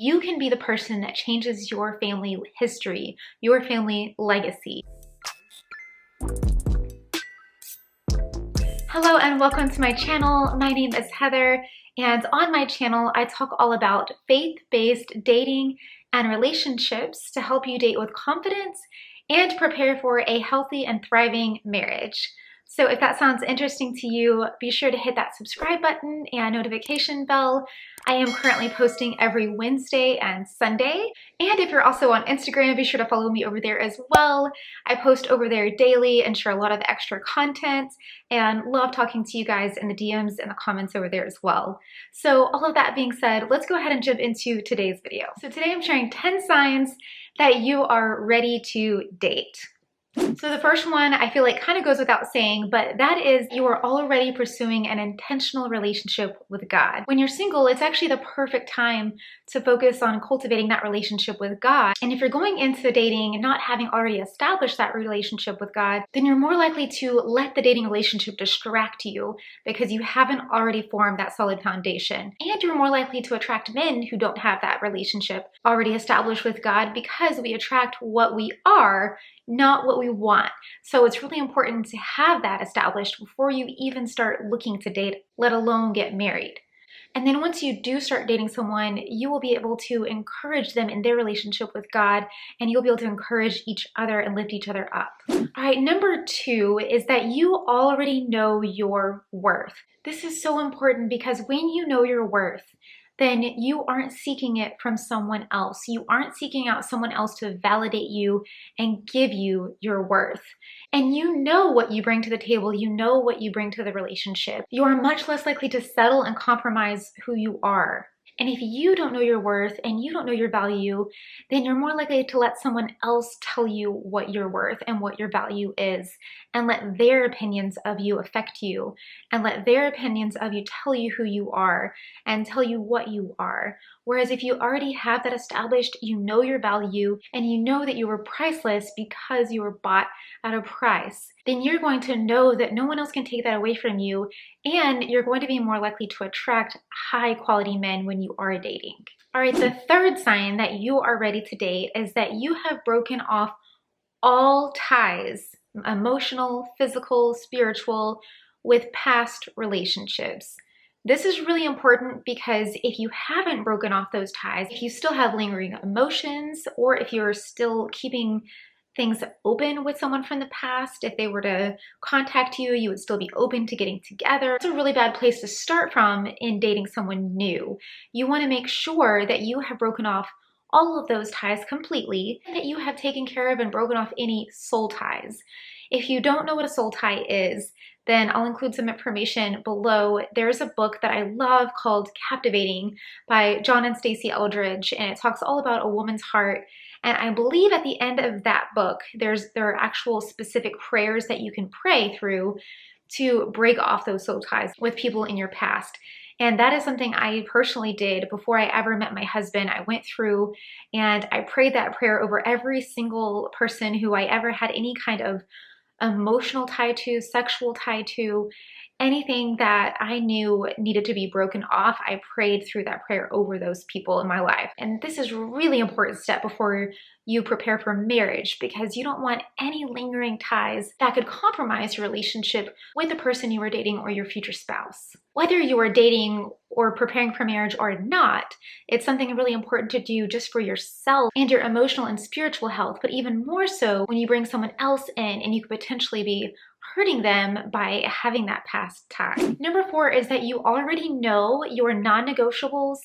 You can be the person that changes your family history, your family legacy. Hello and welcome to my channel. My name is Heather, and on my channel I talk all about faith-based dating and relationships to help you date with confidence and prepare for a healthy and thriving marriage. So if that sounds interesting to you, be sure to hit that subscribe button and notification bell. I am currently posting every Wednesday and Sunday. And if you're also on Instagram, be sure to follow me over there as well. I post over there daily and share a lot of extra content and love talking to you guys in the DMs and the comments over there as well. So all of that being said, let's go ahead and jump into today's video. So today I'm sharing 10 signs that you are ready to date. So the first one I feel like kind of goes without saying, but that is you are already pursuing an intentional relationship with God. When you're single, it's actually the perfect time to focus on cultivating that relationship with God. And if you're going into dating and not having already established that relationship with God, then you're more likely to let the dating relationship distract you because you haven't already formed that solid foundation. And you're more likely to attract men who don't have that relationship already established with God because we attract what we are, not what we want. So it's really important to have that established before you even start looking to date, let alone get married. And then once you do start dating someone, you will be able to encourage them in their relationship with God, and you'll be able to encourage each other and lift each other up. All right, number 2 is that you already know your worth. This is so important because when you know your worth, then you aren't seeking it from someone else. You aren't seeking out someone else to validate you and give you your worth. And you know what you bring to the table. You know what you bring to the relationship. You are much less likely to settle and compromise who you are. And if you don't know your worth and you don't know your value, then you're more likely to let someone else tell you what you're worth and what your value is, and let their opinions of you affect you, and let their opinions of you tell you who you are and tell you what you are. Whereas if you already have that established, you know your value and you know that you were priceless because you were bought at a price, then you're going to know that no one else can take that away from you, and you're going to be more likely to attract high quality men when you are dating. All right, the third sign that you are ready to date is that you have broken off all ties, emotional, physical, spiritual, with past relationships. This is really important because if you haven't broken off those ties, if you still have lingering emotions, or if you're still keeping things open with someone from the past, if they were to contact you, you would still be open to getting together. It's a really bad place to start from in dating someone new. You want to make sure that you have broken off all of those ties completely, and that you have taken care of and broken off any soul ties. If you don't know what a soul tie is, then I'll include some information below. There's a book that I love called Captivating by John and Stacey Eldridge, and it talks all about a woman's heart. And I believe at the end of that book, there are actual specific prayers that you can pray through to break off those soul ties with people in your past. And that is something I personally did before I ever met my husband. I went through and I prayed that prayer over every single person who I ever had any kind of emotional tie to, sexual tie to, anything that I knew needed to be broken off. I prayed through that prayer over those people in my life. And this is a really important step before you prepare for marriage, because you don't want any lingering ties that could compromise your relationship with the person you are dating or your future spouse. Whether you are dating or preparing for marriage or not, it's something really important to do just for yourself and your emotional and spiritual health, but even more so when you bring someone else in and you could potentially be hurting them by having that past tie. Number 4 is that you already know your non-negotiables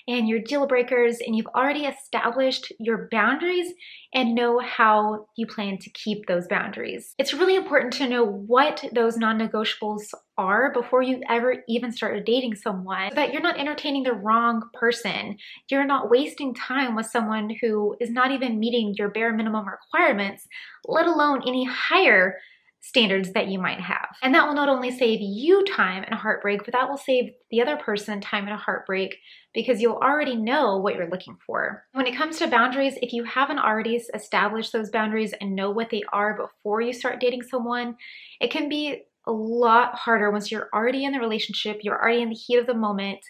and your deal breakers, and you've already established your boundaries and know how you plan to keep those boundaries. It's really important to know what those non-negotiables are before you ever even start dating someone, so that you're not entertaining the wrong person. You're not wasting time with someone who is not even meeting your bare minimum requirements, let alone any higher standards that you might have. And that will not only save you time and heartbreak, but that will save the other person time and heartbreak, because you'll already know what you're looking for. When it comes to boundaries, if you haven't already established those boundaries and know what they are before you start dating someone, it can be a lot harder once you're already in the relationship, you're already in the heat of the moment,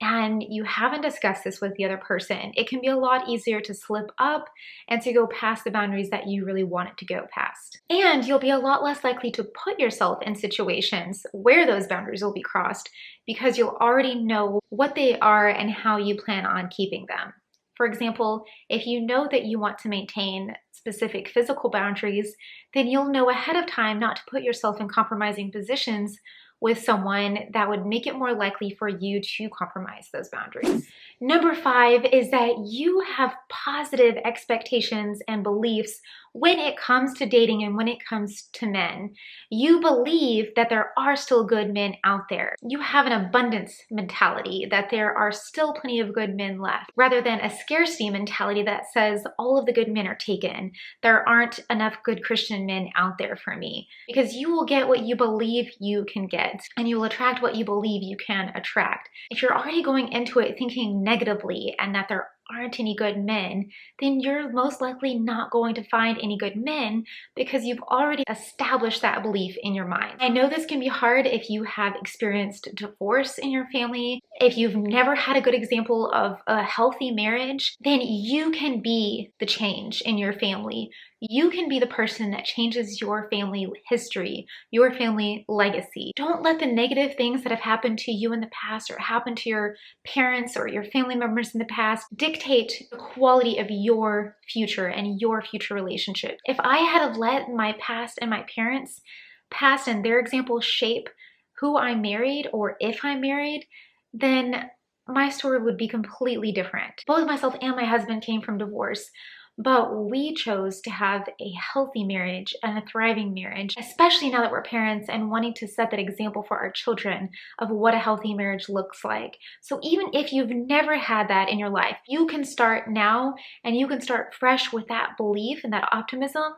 and you haven't discussed this with the other person, it can be a lot easier to slip up and to go past the boundaries that you really wanted to go past. And you'll be a lot less likely to put yourself in situations where those boundaries will be crossed because you'll already know what they are and how you plan on keeping them. For example, if you know that you want to maintain specific physical boundaries, then you'll know ahead of time not to put yourself in compromising positions with someone that would make it more likely for you to compromise those boundaries. Number 5 is that you have positive expectations and beliefs when it comes to dating and when it comes to men. You believe that there are still good men out there. You have an abundance mentality, that there are still plenty of good men left, rather than a scarcity mentality that says all of the good men are taken. There aren't enough good Christian men out there for me. Because you will get what you believe you can get, and you will attract what you believe you can attract. If you're already going into it thinking negatively and that there aren't any good men, then you're most likely not going to find any good men because you've already established that belief in your mind. I know this can be hard if you have experienced divorce in your family. If you've never had a good example of a healthy marriage, then you can be the change in your family. You can be the person that changes your family history, your family legacy. Don't let the negative things that have happened to you in the past or happened to your parents or your family members in the past dictate the quality of your future and your future relationship. If I had let my past and my parents' past and their examples shape who I married or if I married, then my story would be completely different. Both myself and my husband came from divorce, but we chose to have a healthy marriage and a thriving marriage, especially now that we're parents and wanting to set that example for our children of what a healthy marriage looks like. So even if you've never had that in your life, you can start now and you can start fresh with that belief and that optimism,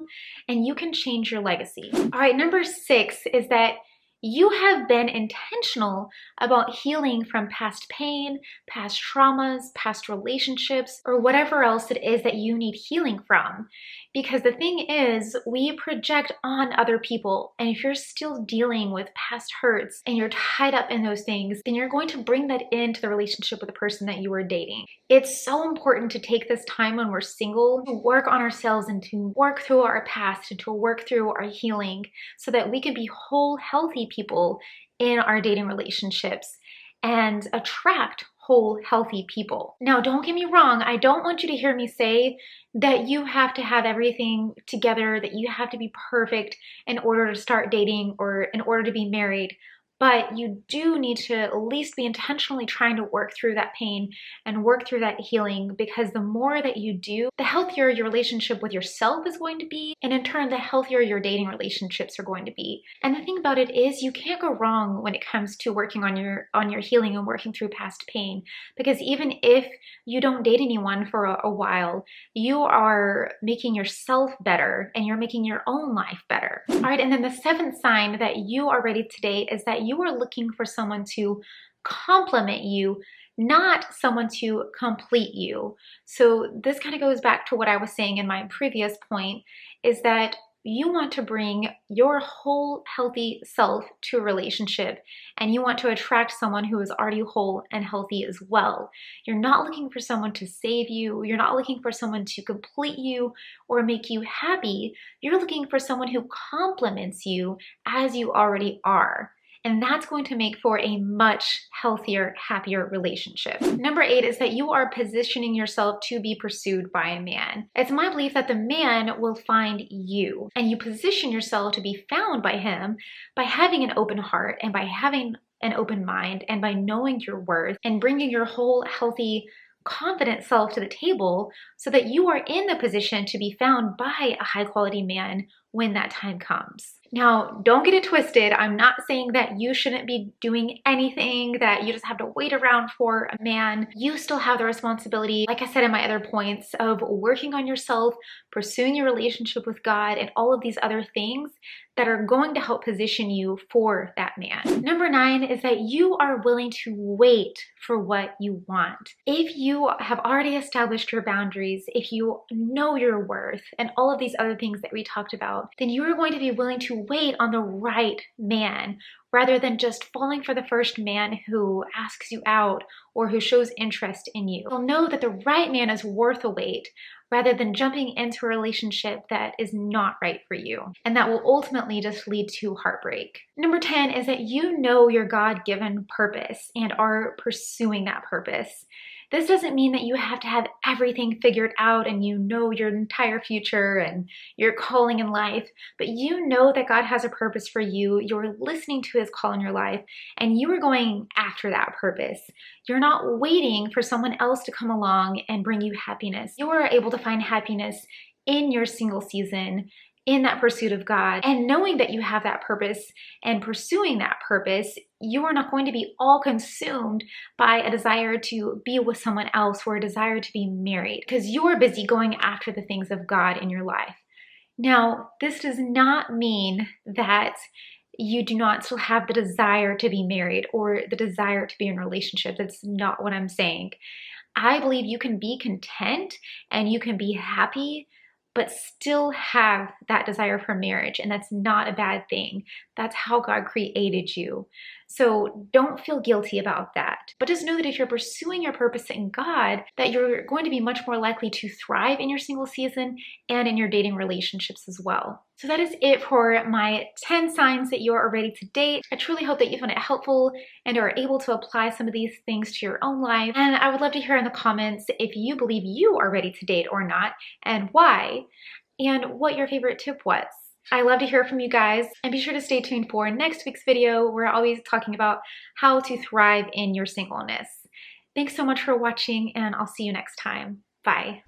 and you can change your legacy. All right, number 6 is that you have been intentional about healing from past pain, past traumas, past relationships, or whatever else it is that you need healing from. Because the thing is, we project on other people, and if you're still dealing with past hurts and you're tied up in those things, then you're going to bring that into the relationship with the person that you are dating. It's so important to take this time when we're single to work on ourselves and to work through our past and to work through our healing so that we can be whole, healthy people in our dating relationships and attract whole, healthy people. Now, don't get me wrong. I don't want you to hear me say that you have to have everything together, that you have to be perfect in order to start dating or in order to be married. But you do need to at least be intentionally trying to work through that pain and work through that healing, because the more that you do, the healthier your relationship with yourself is going to be, and in turn, the healthier your dating relationships are going to be. And the thing about it is, you can't go wrong when it comes to working on your healing and working through past pain, because even if you don't date anyone for a while, you are making yourself better and you're making your own life better. All right, and then the 7th sign that you are ready to date is that you are looking for someone to complement you, not someone to complete you. So this kind of goes back to what I was saying in my previous point, is that you want to bring your whole healthy self to a relationship, and you want to attract someone who is already whole and healthy as well. You're not looking for someone to save you. You're not looking for someone to complete you or make you happy. You're looking for someone who complements you as you already are. And that's going to make for a much healthier, happier relationship. Number 8 is that you are positioning yourself to be pursued by a man. It's my belief that the man will find you, and you position yourself to be found by him by having an open heart and by having an open mind and by knowing your worth and bringing your whole healthy, confident self to the table so that you are in the position to be found by a high quality man when that time comes. Now, don't get it twisted. I'm not saying that you shouldn't be doing anything, that you just have to wait around for a man. You still have the responsibility, like I said in my other points, of working on yourself, pursuing your relationship with God, and all of these other things that are going to help position you for that man. Number 9 is that you are willing to wait for what you want. If you have already established your boundaries, if you know your worth, and all of these other things that we talked about, about, then you are going to be willing to wait on the right man rather than just falling for the first man who asks you out or who shows interest in you. You'll know that the right man is worth a wait rather than jumping into a relationship that is not right for you. And that will ultimately just lead to heartbreak. Number 10 is that you know your God-given purpose and are pursuing that purpose. This doesn't mean that you have to have everything figured out and you know your entire future and your calling in life, but you know that God has a purpose for you. You're listening to his call in your life and you are going after that purpose. You're not waiting for someone else to come along and bring you happiness. You are able to find happiness in your single season, in that pursuit of God, and knowing that you have that purpose and pursuing that purpose, you are not going to be all consumed by a desire to be with someone else or a desire to be married because you are busy going after the things of God in your life. Now, this does not mean that you do not still have the desire to be married or the desire to be in a relationship. That's not what I'm saying. I believe you can be content and you can be happy but still have that desire for marriage. And that's not a bad thing. That's how God created you. So don't feel guilty about that. But just know that if you're pursuing your purpose in God, that you're going to be much more likely to thrive in your single season and in your dating relationships as well. So that is it for my 10 signs that you are ready to date. I truly hope that you found it helpful and are able to apply some of these things to your own life. And I would love to hear in the comments if you believe you are ready to date or not and why, and what your favorite tip was. I love to hear from you guys, and be sure to stay tuned for next week's video. We're always talking about how to thrive in your singleness. Thanks so much for watching, and I'll see you next time. Bye.